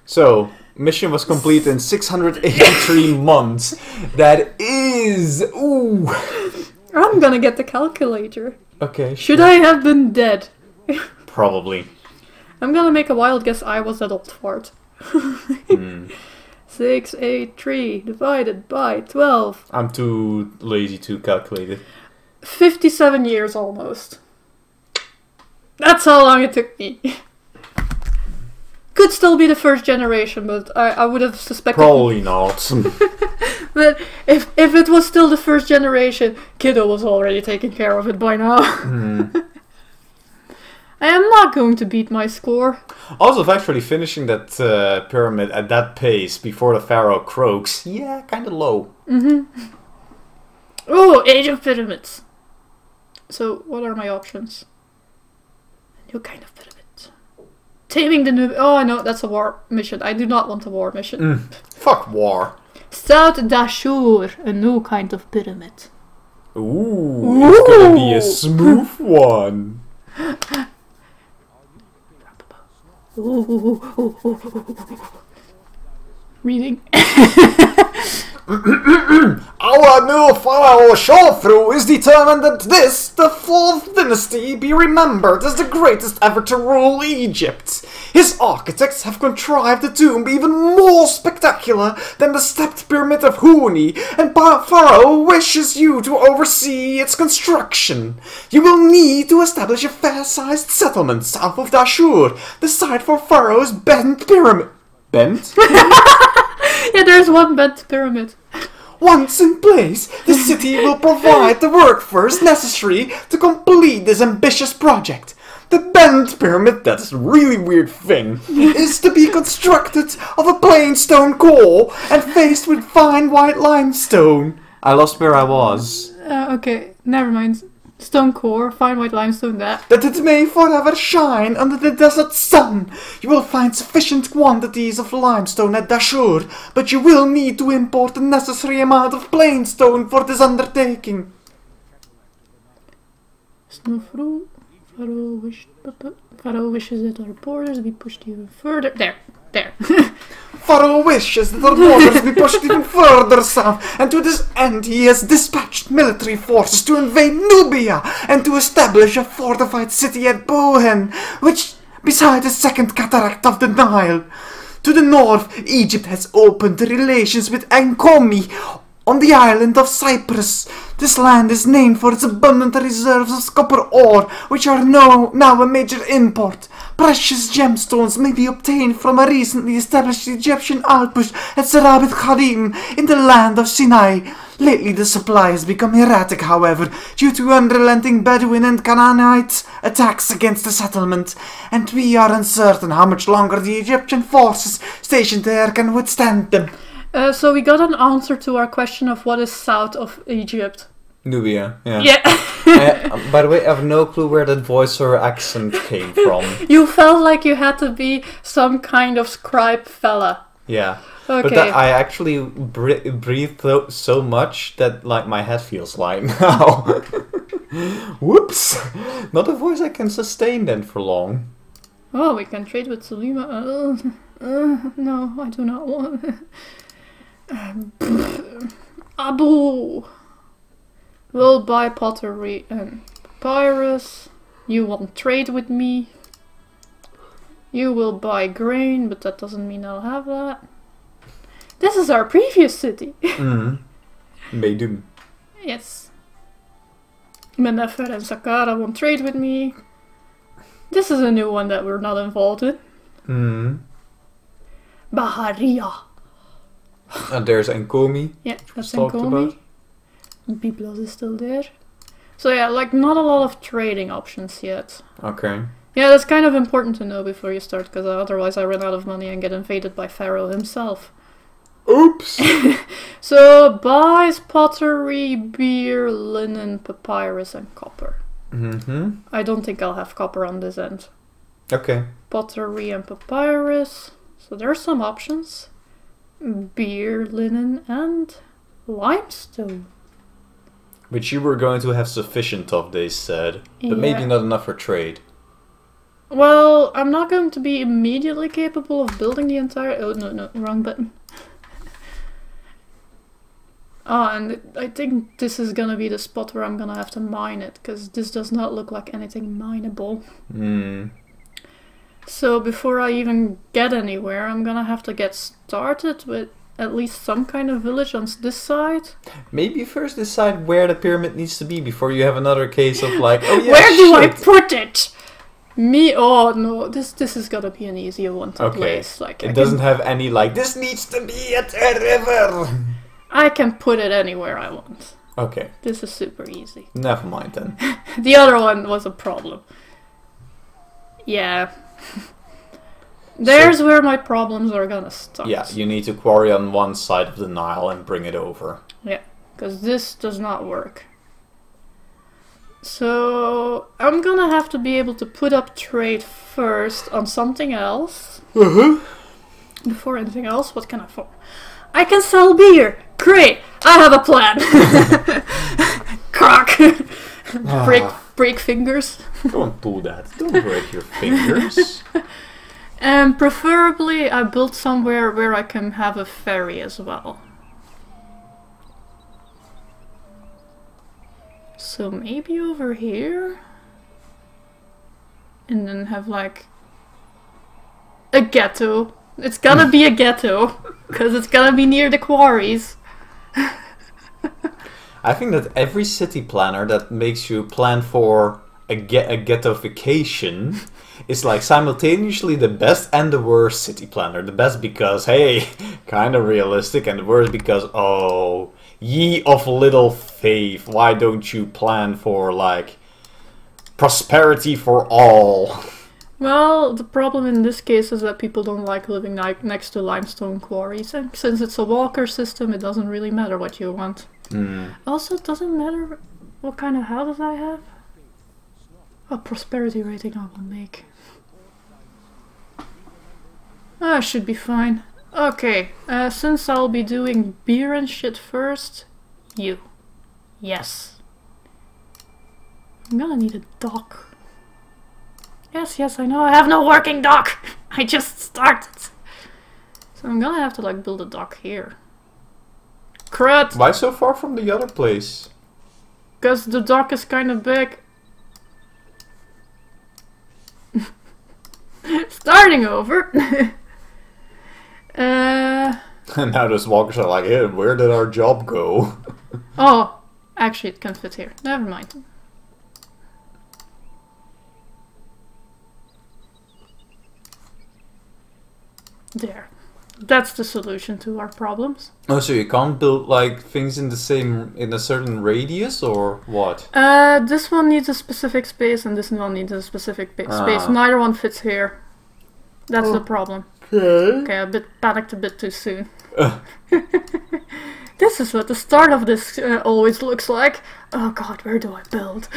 So, mission was complete in 683 months. That is... Ooh! I'm gonna get the calculator. Okay. Should I have been dead? Probably. I'm gonna make a wild guess I was that old fart. 683 divided by 12. I'm too lazy to calculate it. 57 years almost. That's how long it took me. Could still be the first generation, but I would have suspected... Probably not. But if it was still the first generation, Kiddo was already taking care of it by now. I am not going to beat my score. Also, actually finishing that pyramid at that pace before the Pharaoh croaks, yeah, kind of low. Oh, Age of Pyramids. So, what are my options? A new kind of pyramid. Taming the new... Oh, no, that's a war mission. I do not want a war mission. Fuck war. South Dashur, a new kind of pyramid. Ooh, it's gonna be a smooth one. Reading. Our new Pharaoh Shawthru is determined that this, the 4th dynasty, be remembered as the greatest ever to rule Egypt. His architects have contrived the tomb even more spectacular than the stepped pyramid of Huni, and Pharaoh wishes you to oversee its construction. You will need to establish a fair-sized settlement south of Dashur, the site for Pharaoh's bent pyramid. Bent? Yeah, there's one bent pyramid. Once in place, the city will provide the workforce necessary to complete this ambitious project. The bent pyramid, that's a really weird thing, is to be constructed of a plain stone core and faced with fine white limestone. I lost where I was. Okay, never mind. Stone core, fine white limestone, that it may forever shine under the desert sun. You will find sufficient quantities of limestone at Dashur, but you will need to import the necessary amount of plain stone for this undertaking. Snowfru, Pharaoh wishes that our borders be pushed even further. There. Pharaoh wishes that our borders be pushed even further south, and to this end he has dispatched military forces to invade Nubia and to establish a fortified city at Bohen, which beside the second cataract of the Nile. To the north, Egypt has opened relations with Ankomi on the island of Cyprus. This land is named for its abundant reserves of copper ore, which are now a major import. Precious gemstones may be obtained from a recently established Egyptian outpost at Sarabit Khadim in the land of Sinai. Lately the supply has become erratic, however, due to unrelenting Bedouin and Canaanite attacks against the settlement, and we are uncertain how much longer the Egyptian forces stationed there can withstand them. So we got an answer to our question of what is south of Egypt. Nubia, yeah. Yeah. By the way, I have no clue where that voice or accent came from. You felt like you had to be some kind of scribe fella. Yeah. Okay. But that I actually breathe so much that like my head feels light now. Whoops! Not a voice I can sustain then for long. Oh, we can trade with Salima. No, I do not want. Abu will buy pottery and papyrus. You won't trade with me. You will buy grain, but that doesn't mean I'll have that. This is our previous city. Meidum. Yes. Menefer and Saqqara won't trade with me. This is a new one that we're not involved in. Baharia. And there's Ankomi. Yeah, that's talked Ankomi. Byblos is still there. So yeah, like not a lot of trading options yet. Okay. Yeah, that's kind of important to know before you start, because otherwise I run out of money and get invaded by Pharaoh himself. Oops! So, buys pottery, beer, linen, papyrus, and copper. I don't think I'll have copper on this end. Okay. Pottery and papyrus. So there are some options. Beer, linen, and limestone. Which you were going to have sufficient of, they said. But maybe not enough for trade. Well, I'm not going to be immediately capable of building the entire... Oh, no, wrong button. And I think this is gonna be the spot where I'm gonna have to mine it, because this does not look like anything mineable. So before I even get anywhere, I'm gonna have to get started with at least some kind of village on this side. Maybe first decide where the pyramid needs to be before you have another case of like, oh yeah, where do I put it? Oh no, this is gonna be an easier one to place. Like it doesn't have any like, this needs to be at a river. I can put it anywhere I want. Okay. This is super easy. Never mind then. The other one was a problem. Yeah. There's where my problems are gonna start. Yeah, you need to quarry on one side of the Nile and bring it over. Yeah, because this does not work. So I'm gonna have to be able to put up trade first on something else. Before anything else, what can I afford? I can sell beer! Great! I have a plan! Crock! break fingers. Don't do that. Don't break your fingers. And preferably I build somewhere where I can have a ferry as well. So maybe over here? And then have like a ghetto. It's gonna be a ghetto, because it's gonna be near the quarries. I think that every city planner that makes you plan for a ghettofication is like simultaneously the best and the worst city planner. The best because, hey, kind of realistic, and the worst because, oh, ye of little faith, why don't you plan for like Prosperity for all. Well, the problem in this case is that people don't like living next to limestone quarries, and since it's a walker system, it doesn't really matter what you want. Also, it doesn't matter what kind of houses I have. What prosperity rating I will make. I should be fine. Okay, since I'll be doing beer and shit first, you. Yes. I'm gonna need a dock. Yes, I know I have no working dock! I just started! So I'm gonna have to like build a dock here. Crud! Why so far from the other place? Because the dock is kind of big. Starting over! And now those walkers are like, hey, where did our job go? Oh, actually it can fit here. Never mind. There. That's the solution to our problems. Oh, so you can't build like things in a certain radius, or what? This one needs a specific space and this one needs a specific space. Neither one fits here. That's the problem. Okay, I panicked a bit too soon. This is what the start of this always looks like. Oh god, where do I build?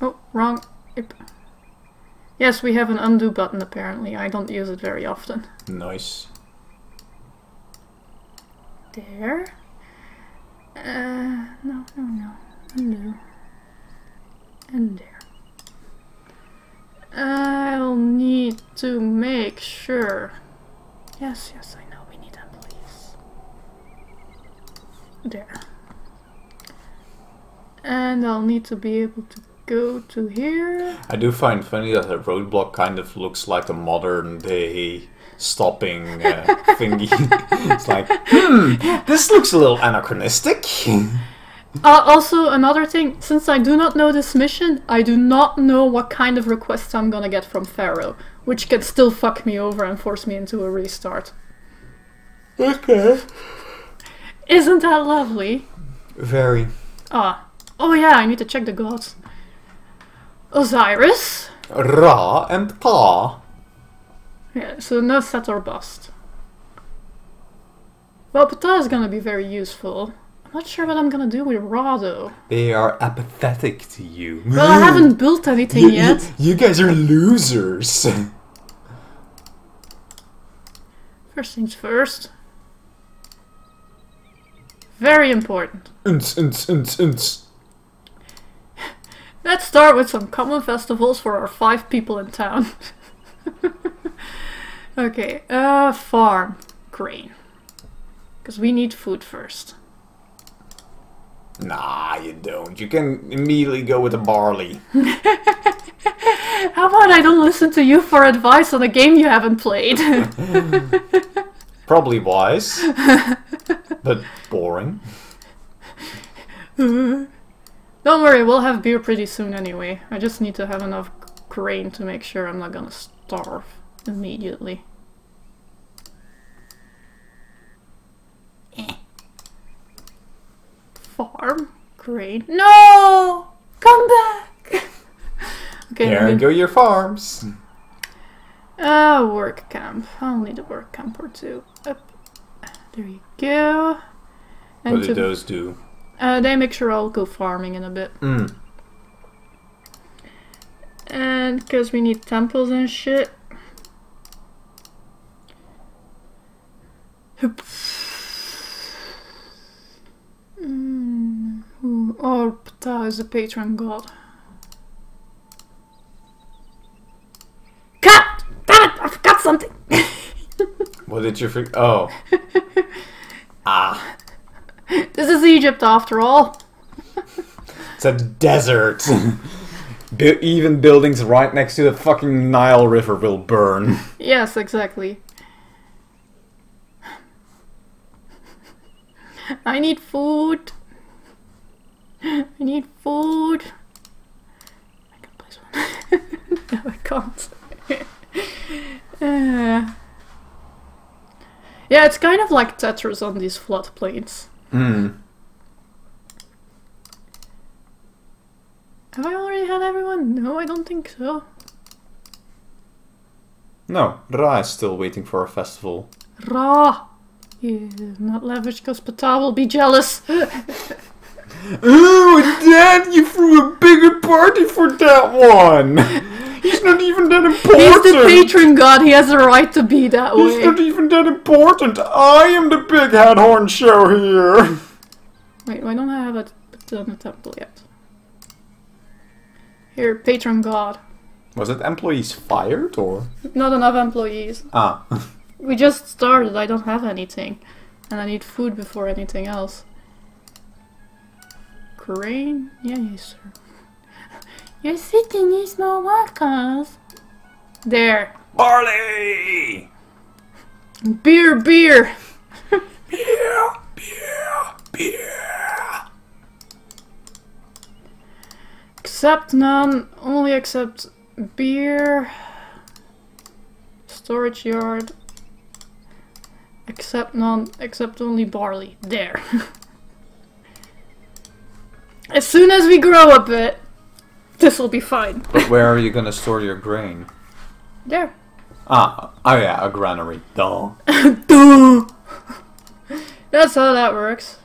Oh, wrong. Yep. Yes, we have an undo button apparently. I don't use it very often. Nice. There. No. Undo. And there. I'll need to make sure. Yes, I know we need employees. There. And I'll need to be able to go to here. I do find funny that a roadblock kind of looks like a modern day stopping thingy. It's like, this looks a little anachronistic. Also, another thing, since I do not know this mission, I do not know what kind of requests I'm gonna get from Pharaoh, which can still fuck me over and force me into a restart. Okay. Isn't that lovely? Very. Oh yeah, I need to check the gods. Osiris. Ra and Pa. Yeah, so no set or bust. Well, Ptah is gonna be very useful. I'm not sure what I'm gonna do with Ra though. They are apathetic to you. Well, I haven't built anything yet. You guys are losers. First things first. Very important. Let's start with some common festivals for our 5 people in town. Okay, farm. Grain. Because we need food first. Nah, you don't. You can immediately go with the barley. How about I don't listen to you for advice on a game you haven't played? Probably wise. But boring. Don't worry, we'll have beer pretty soon anyway. I just need to have enough grain to make sure I'm not gonna starve immediately. Farm? Grain? No! Come back! Okay, there go your farms. Work camp. I'll need a work camp or 2. Up. There you go. And what do those do? They make sure I'll go farming in a bit. And because we need temples and shit. Oh, Ptah is a patron god. Cut! Damn it! I forgot something! What did you forget? Oh. This is Egypt after all. It's a desert. Even buildings right next to the fucking Nile River will burn. Yes, exactly. I need food. I need food. I can place one. No, I can't. Yeah, it's kind of like Tetris on these floodplains. Have I already had everyone? No, I don't think so. No, Ra is still waiting for a festival. Ra! You not leverage because Pata will be jealous. Oh, Dad, you threw a bigger party for that one! He's not even that important! He's the patron god, he has a right to be that way. He's not even that important! I am the big head horn show here! Wait, why don't I have it on the temple yet? Here, patron god. Was it employees fired, or? Not enough employees. Ah. We just started, I don't have anything. And I need food before anything else. Grain? Yeah, yes, sir. Your city needs more workers. There. Barley! Beer, beer! Beer, beer, beer! Accept none, only accept beer. Storage yard. Accept none, accept only barley. There. As soon as we grow a bit, this will be fine. But where are you gonna store your grain? There. Oh yeah, a granary. Duh. Duh. That's how that works.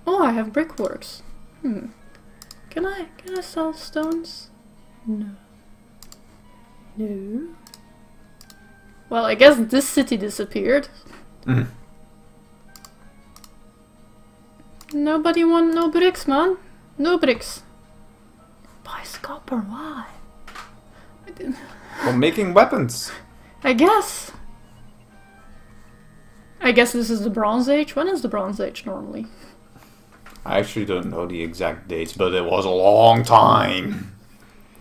Oh, I have brickworks. Can I sell stones? No. No. Well, I guess this city disappeared. Nobody want no bricks, man. No bricks. Buy copper, why? For making weapons. I guess. I guess this is the Bronze Age. When is the Bronze Age normally? I actually don't know the exact dates, but it was a long time.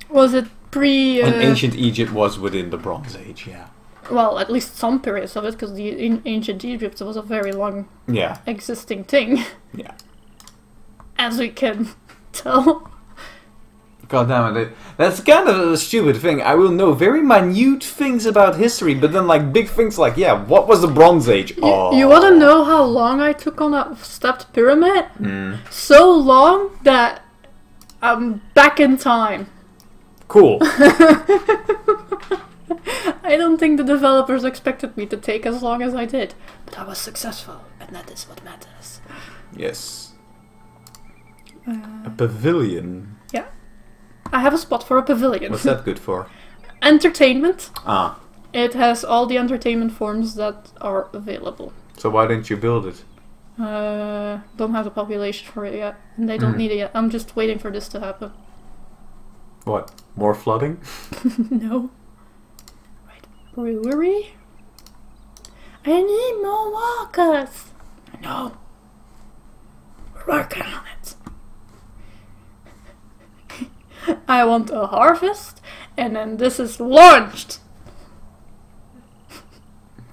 Was it pre... And ancient Egypt was within the Bronze Age, yeah. Well, at least some periods of it, because in ancient Egypt was a very long existing thing. Yeah. As we can tell. God damn it. That's kind of a stupid thing. I will know very minute things about history, but then like big things like, yeah, what was the Bronze Age? You want to know how long I took on that stepped pyramid? So long that I'm back in time. Cool. I don't think the developers expected me to take as long as I did. But I was successful, and that is what matters. Yes. A pavilion. Yeah. I have a spot for a pavilion. What's that good for? Entertainment. Ah. It has all the entertainment forms that are available. So why didn't you build it? Don't have the population for it yet. And they don't need it yet. I'm just waiting for this to happen. What? More flooding? No. Right. Brewery? I need more workers. I know. We're working on it. I want a harvest, and then this is launched.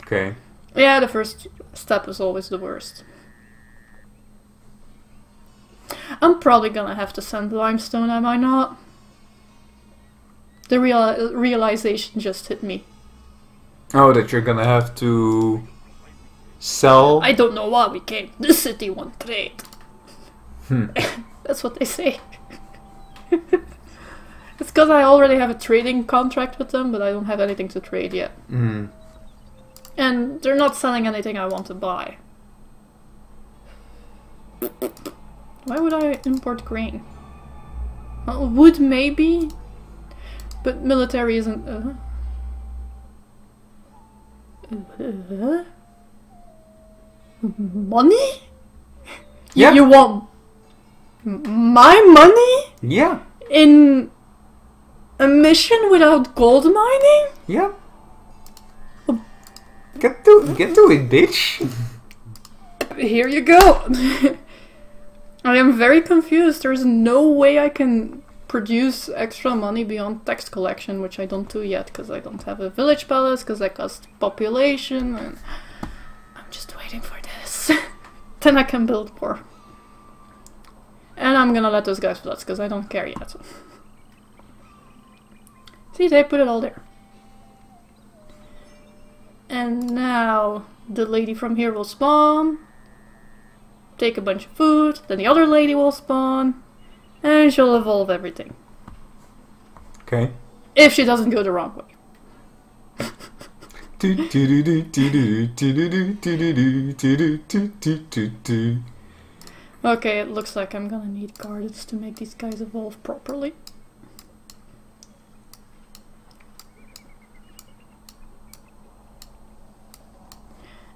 Okay. Yeah, the first step is always the worst. I'm probably gonna have to send limestone, am I not? The realization just hit me. Oh, that you're gonna have to sell? I don't know why we came. This city won't trade. That's what they say. It's because I already have a trading contract with them, but I don't have anything to trade yet. And they're not selling anything I want to buy. Why would I import grain? Well, wood maybe, but military isn't... Money? Yeah. You want my money? Yeah. In a mission without gold mining? Yeah. Get to it, bitch. Here you go. I am very confused. There's no way I can produce extra money beyond tax collection, which I don't do yet because I don't have a village palace, because that costs population, and I'm just waiting for this. Then I can build more. And I'm gonna let those guys flood because I don't care yet. See, they put it all there. And now the lady from here will spawn. Take a bunch of food. Then the other lady will spawn. And she'll evolve everything. Okay. If she doesn't go the wrong way. Okay, it looks like I'm gonna need gardens to make these guys evolve properly.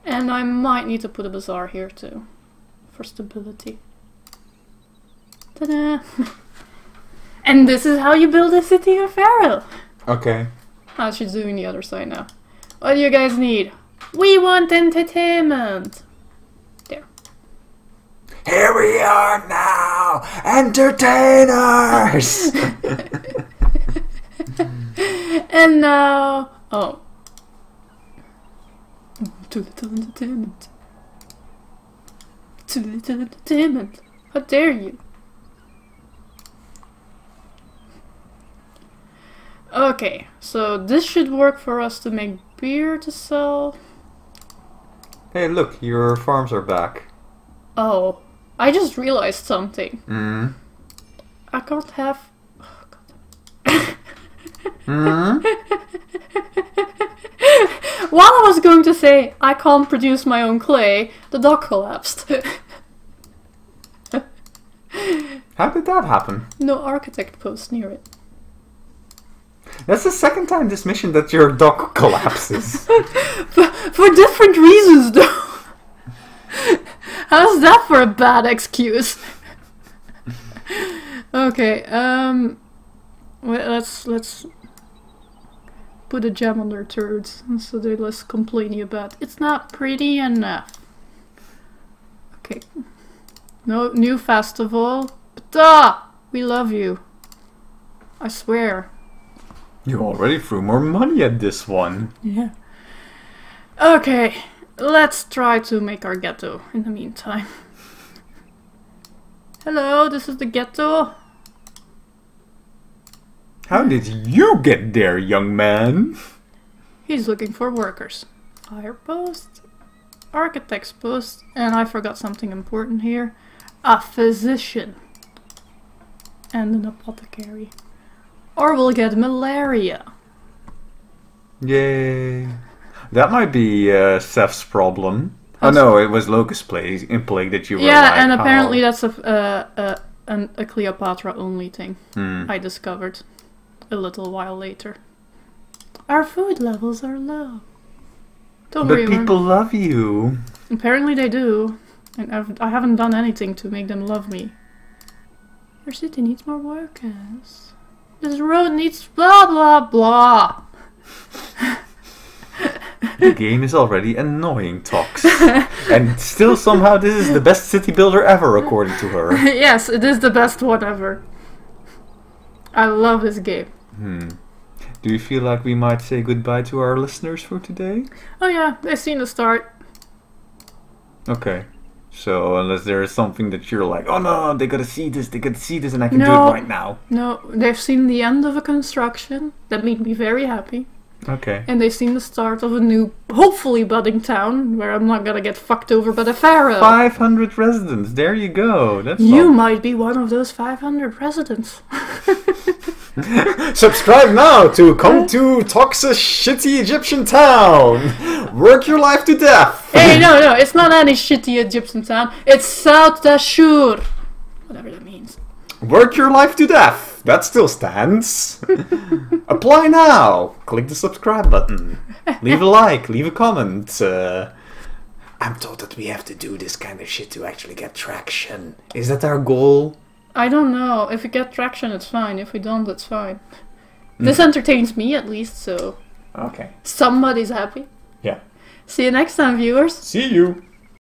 And I might need to put a bazaar here too, for stability. Ta-da! And this is how you build a city of Pharaoh! Okay. I should do on the other side now. What do you guys need? We want entertainment! There. Here we are now! Entertainers! And now... Oh. Too little entertainment. Too little entertainment. How dare you? Okay, so this should work for us to make beer to sell. Hey, look, your farms are back. Oh, I just realized something. Mm. I can't have... Oh, Mm. While I was going to say I can't produce my own clay, the dock collapsed. How did that happen? No architect post near it. That's the second time this mission that your dock collapses. For different reasons, though. How's that for a bad excuse? Okay, let's put a gem on their turds so they're less complaining about it's not pretty enough. Okay. No new festival. But we love you. I swear. You already threw more money at this one. Yeah. Okay, let's try to make our ghetto in the meantime. Hello, this is the ghetto. How did you get there, young man? He's looking for workers. Fire post, architect's post, and I forgot something important here. A physician. And an apothecary. Or we'll get malaria. Yay. That might be Seth's problem. Oh no, it was Locust Plague that you were yeah, like, and apparently that's a Cleopatra only thing. Hmm. I discovered a little while later. Our food levels are low. Don't But worry. people love you. Apparently they do. And I haven't done anything to make them love me. Your city needs more workers. This road needs blah blah blah. The game is already annoying, Tox. And still somehow this is the best city builder ever, according to her. Yes, it is the best one ever. I love this game. Do you feel like we might say goodbye to our listeners for today? Oh yeah, they've seen the start. Okay. So, unless there is something that you're like, oh no, they gotta see this, and I can do it right now. No, they've seen the end of a construction. That made me very happy. Okay. And they've seen the start of a new, hopefully budding town, where I'm not gonna get fucked over by the Pharaoh. 500 residents, there you go. That's You might be one of those 500 residents. Subscribe now to come to Tox's shitty Egyptian town. Work your life to death. Hey, no, it's not any shitty Egyptian town. It's South Dashur. Whatever that means. Work your life to death. That still stands. Apply now. Click the subscribe button. Leave a like. Leave a comment. I'm told that we have to do this kind of shit to actually get traction. Is that our goal? I don't know. If we get traction, it's fine. If we don't, it's fine. This entertains me, at least, so... Okay. Somebody's happy. Yeah. See you next time, viewers. See you.